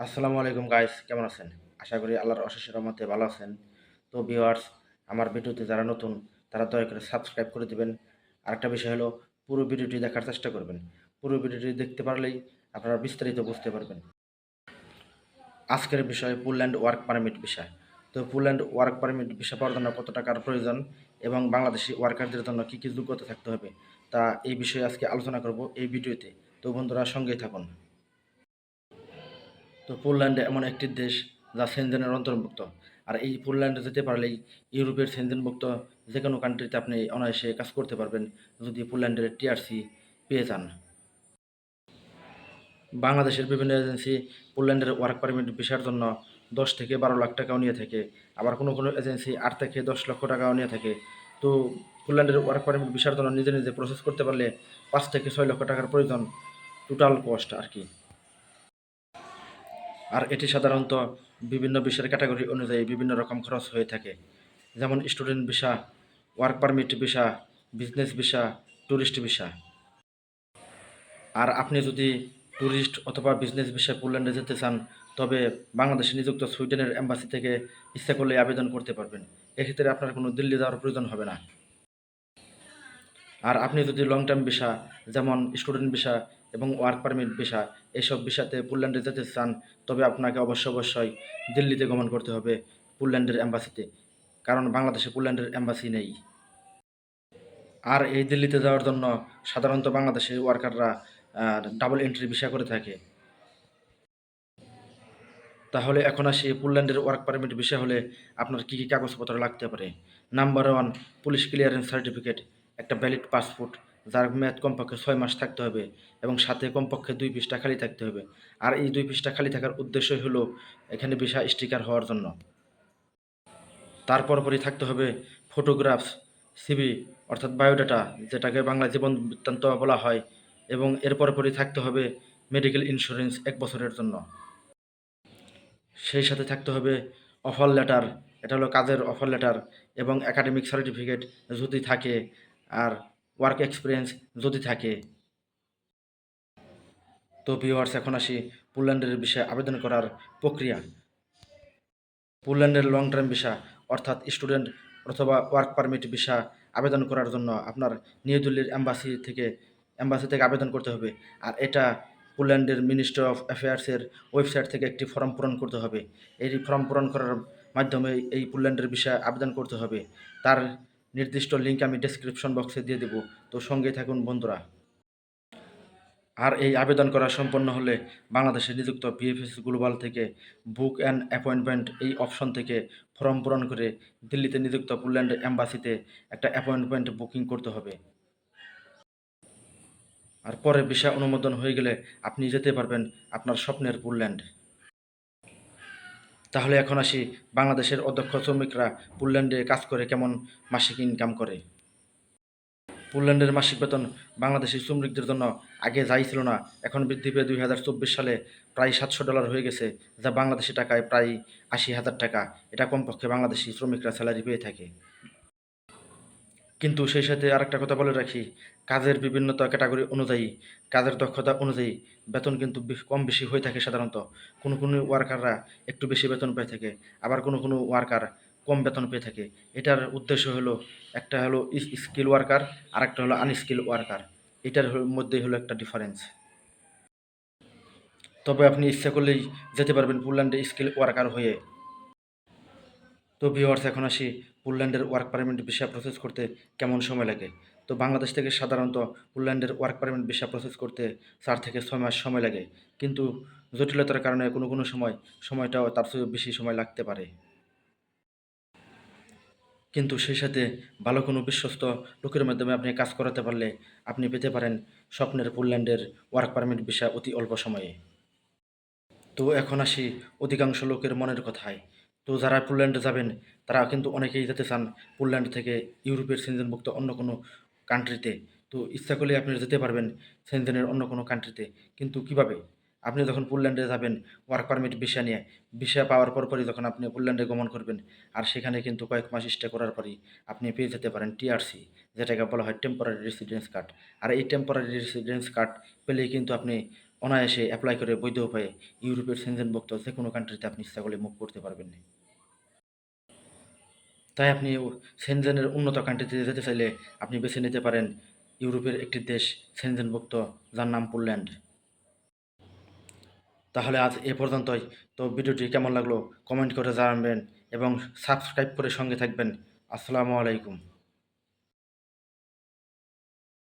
আসসালামু আলাইকুম গাইস, কেমন আছেন? আশা করি আল্লাহর অশেষ রহমতে ভালো আছেন। তো ভিউয়ার্স, আমার ভিডিওতে যারা নতুন তারা দয়া করে সাবস্ক্রাইব করে দিবেন। আরেকটা বিষয় হলো, পুরো ভিডিওটি দেখার চেষ্টা করবেন। পুরো ভিডিওটি দেখতে পারলেই আপনারা বিস্তারিত বুঝতে পারবেন। আজকের বিষয় পোল্যান্ড ওয়ার্ক পারমিট বিষয়। তো পোল্যান্ড ওয়ার্ক পারমিট ভিসা পাওয়ার জন্য কত টাকার প্রয়োজন এবং বাংলাদেশি ওয়ার্কারদের জন্য কী কী যোগ্যতা থাকতে হবে, তা এই বিষয়ে আজকে আলোচনা করব এই ভিডিওতে। তো বন্ধুরা, সঙ্গেই থাকুন। তো পোল্যান্ড এমন একটি দেশ যা সেনজেনের অন্তর্ভুক্ত। আর এই পোল্যান্ডে যেতে পারলেই ইউরোপের সেনজেনভুক্ত যে কোনো কান্ট্রিতে আপনি অনায়াসে কাজ করতে পারবেন, যদি পোল্যান্ডের টিআরসি পেয়ে যান। বাংলাদেশের বিভিন্ন এজেন্সি পোল্যান্ডের ওয়ার্ক পারমিট ভিসার জন্য 10 থেকে 12 লাখ টাকাও নিয়ে থাকে। আবার কোনো কোনো এজেন্সি 8 থেকে 10 লক্ষ টাকাও নিয়ে থাকে। তো পোল্যান্ডের ওয়ার্ক পারমিট ভিসার জন্য নিজে নিজে প্রসেস করতে পারলে 5 থেকে 6 লক্ষ টাকার প্রয়োজন, টোটাল কস্ট আর কি। আর এটি সাধারণত বিভিন্ন বিষয়ের ক্যাটাগরি অনুযায়ী বিভিন্ন রকম খরচ হয়ে থাকে, যেমন student visa, work permit visa, business visa, tourist visa. আর আপনি যদি ট্যুরিস্ট অথবা বিজনেস ভিসায় পোল্যান্ডে যেতে চান, তবে বাংলাদেশে নিযুক্ত সুইডেনের এম্বাসি থেকে ইচ্ছা করলে আবেদন করতে পারবেন। এক্ষেত্রে আপনার কোনো দিল্লি যাওয়ার প্রয়োজন হবে না। আর আপনি যদি লং টার্ম ভিসা, যেমন স্টুডেন্ট ভিসা এবং ওয়ার্ক পারমিট ভিসা, এইসব ভিসাতে পোল্যান্ডে যেতে চান, তবে আপনাকে অবশ্যই দিল্লিতে গমন করতে হবে, পোল্যান্ডের এম্বাসিতে। কারণ বাংলাদেশে পোল্যান্ডের এম্বাসি নেই। আর এই দিল্লিতে যাওয়ার জন্য সাধারণত বাংলাদেশের ওয়ার্কাররা ডাবল এন্ট্রি ভিসা করে থাকে। তাহলে এখন আসি পোল্যান্ডের ওয়ার্ক পারমিট ভিসা হলে আপনার কী কী কাগজপত্র লাগতে পারে। নাম্বার 1, পুলিশ ক্লিয়ারেন্স সার্টিফিকেট, একটা ভ্যালিড পাসপোর্ট যার মেয়াদ কমপক্ষে 6 মাস থাকতে হবে এবং সাথে কমপক্ষে 2 পৃষ্ঠা খালি থাকতে হবে। আর এই 2 পৃষ্ঠা খালি থাকার উদ্দেশ্যই হলো এখানে ভিসা স্টিকার হওয়ার জন্য। তারপর পরই থাকতে হবে ফটোগ্রাফস, সিভি অর্থাৎ বায়োডাটা, যেটাকে বাংলা জীবন বৃত্তান্ত বলা হয়, এবং এর পরপরই থাকতে হবে মেডিকেল ইন্স্যুরেন্স 1 বছরের জন্য। সেই সাথে থাকতে হবে অফার লেটার, এটা হলো কাজের অফার লেটার, এবং একাডেমিক সার্টিফিকেট যদি থাকে, আর ওয়ার্ক এক্সপিরিয়েন্স যদি থাকে। তো ভিউয়ার্স, এখন আসি পোল্যান্ডের বিষয়ে আবেদন করার প্রক্রিয়া। পোল্যান্ডের লং টার্ম ভিসা অর্থাৎ স্টুডেন্ট অথবা ওয়ার্ক পারমিট ভিসা আবেদন করার জন্য আপনার নিউ দিল্লির এম্বাসি থেকে আবেদন করতে হবে। আর এটা পোল্যান্ডের মিনিস্ট্রি অফ অ্যাফেয়ার্সের ওয়েবসাইট থেকে একটি ফর্ম পূরণ করতে হবে। এই ফর্ম পূরণ করার মাধ্যমে এই পোল্যান্ডের ভিসা আবেদন করতে হবে। তার নির্দিষ্ট লিঙ্ক আমি ডেসক্রিপশন বক্সে দিয়ে দেব। তো সঙ্গেই থাকুন বন্ধুরা। আর এই আবেদন করা সম্পন্ন হলে বাংলাদেশে নিযুক্ত বিএফএস গ্লোবাল থেকে বুক অ্যান্ড অ্যাপয়েন্টমেন্ট এই অপশন থেকে ফর্ম পূরণ করে দিল্লিতে নিযুক্ত পোল্যান্ড এম্বাসিতে একটা অ্যাপয়েন্টমেন্ট বুকিং করতে হবে। আর পরে ভিসা অনুমোদন হয়ে গেলে আপনি যেতে পারবেন আপনার স্বপ্নের পোল্যান্ড। তাহলে এখন আসি বাংলাদেশের অদক্ষ শ্রমিকরা পোল্যান্ডে কাজ করে কেমন মাসিক ইনকাম করে। পোল্যান্ডের মাসিক বেতন বাংলাদেশি শ্রমিকদের জন্য আগে যাই ছিল না, এখন বৃদ্ধি পেয়ে 2024 সালে প্রায় $700 হয়ে গেছে, যা বাংলাদেশি টাকায় প্রায় 80,000 টাকা। এটা কমপক্ষে বাংলাদেশি শ্রমিকরা স্যালারি পেয়ে থাকে। কিন্তু সেই সাথে আরেকটা কথা বলে রাখি, কাজের বিভিন্নতা ক্যাটাগরি অনুযায়ী, কাজের দক্ষতা অনুযায়ী বেতন কিন্তু কম বেশি হয়ে থাকে সাধারণত। কোনো কোনো ওয়ার্কাররা একটু বেশি বেতন পেয়ে থাকে, আবার কোনো কোনো ওয়ার্কার কম বেতন পেয়ে থাকে। এটার উদ্দেশ্য হলো, একটা হলো স্কিল ওয়ার্কার, আর একটা হলো আনস্কিল ওয়ার্কার। এটার মধ্যেই হলো একটা ডিফারেন্স। তবে আপনি ইচ্ছা করলেই যেতে পারবেন পোল্যান্ডে স্কিল ওয়ার্কার হয়ে। তো ভিউয়ার্স, এখন আসি পোল্যান্ডের ওয়ার্ক পারমিট ভিসা প্রসেস করতে কেমন সময় লাগে। তো বাংলাদেশ থেকে সাধারণত পোল্যান্ডের ওয়ার্ক পারমিট ভিসা প্রসেস করতে 4 থেকে 6 মাস সময় লাগে, কিন্তু জটিলতার কারণে কোনো কোনো সময়টাও তার চেয়ে বেশি সময় লাগতে পারে। কিন্তু সেই সাথে ভালো কোনো বিশ্বস্ত লোকের মাধ্যমে আপনি কাজ করাতে পারলে আপনি পেতে পারেন স্বপ্নের পোল্যান্ডের ওয়ার্ক পারমিট ভিসা অতি অল্প সময়ে। তো এখন আসি অধিকাংশ লোকের মনের কথায়। তো যারা পোল্যান্ডে যাবেন তারা কিন্তু অনেকেই যেতে চান পোল্যান্ড থেকে ইউরোপের সেনজেনভুক্ত অন্য কোনো কান্ট্রিতে। তো ইচ্ছা করলে আপনি যেতে পারবেন সেনজেনের অন্য কোনো কান্ট্রিতে। কিন্তু কিভাবে? আপনি যখন পোল্যান্ডে যাবেন ওয়ার্ক পারমিট ভিসা নিয়ে, ভিসা পাওয়ার পরপরই যখন আপনি পোল্যান্ডে গমন করবেন, আর সেখানে কিন্তু কয়েক মাস স্টে করার পরই আপনি পেয়ে যেতে পারেন টিআরসি, যেটাকে বলা হয় টেম্পোরারি রেসিডেন্স কার্ড। আর এই টেম্পোরারি রেসিডেন্স কার্ড পেলেই কিন্তু আপনি অনায়াসে অ্যাপ্লাই করে বৈধ উপায়ে ইউরোপের সেনজেনভুক্ত যে কোনো কান্ট্রিতে আপনি ইচ্ছা করলে মুভ করতে পারবেন। তাই আপনি সেনজেনের উন্নত কান্ট্রিতে যেতে চাইলে আপনি বেছে নিতে পারেন ইউরোপের একটি দেশ সেনজেনভুক্ত, যার নাম পোল্যান্ড। তাহলে আজ এ পর্যন্তই। তো ভিডিওটি কেমন লাগলো কমেন্ট করে জানাবেন এবং সাবস্ক্রাইব করে সঙ্গে থাকবেন। আসসালামু আলাইকুম।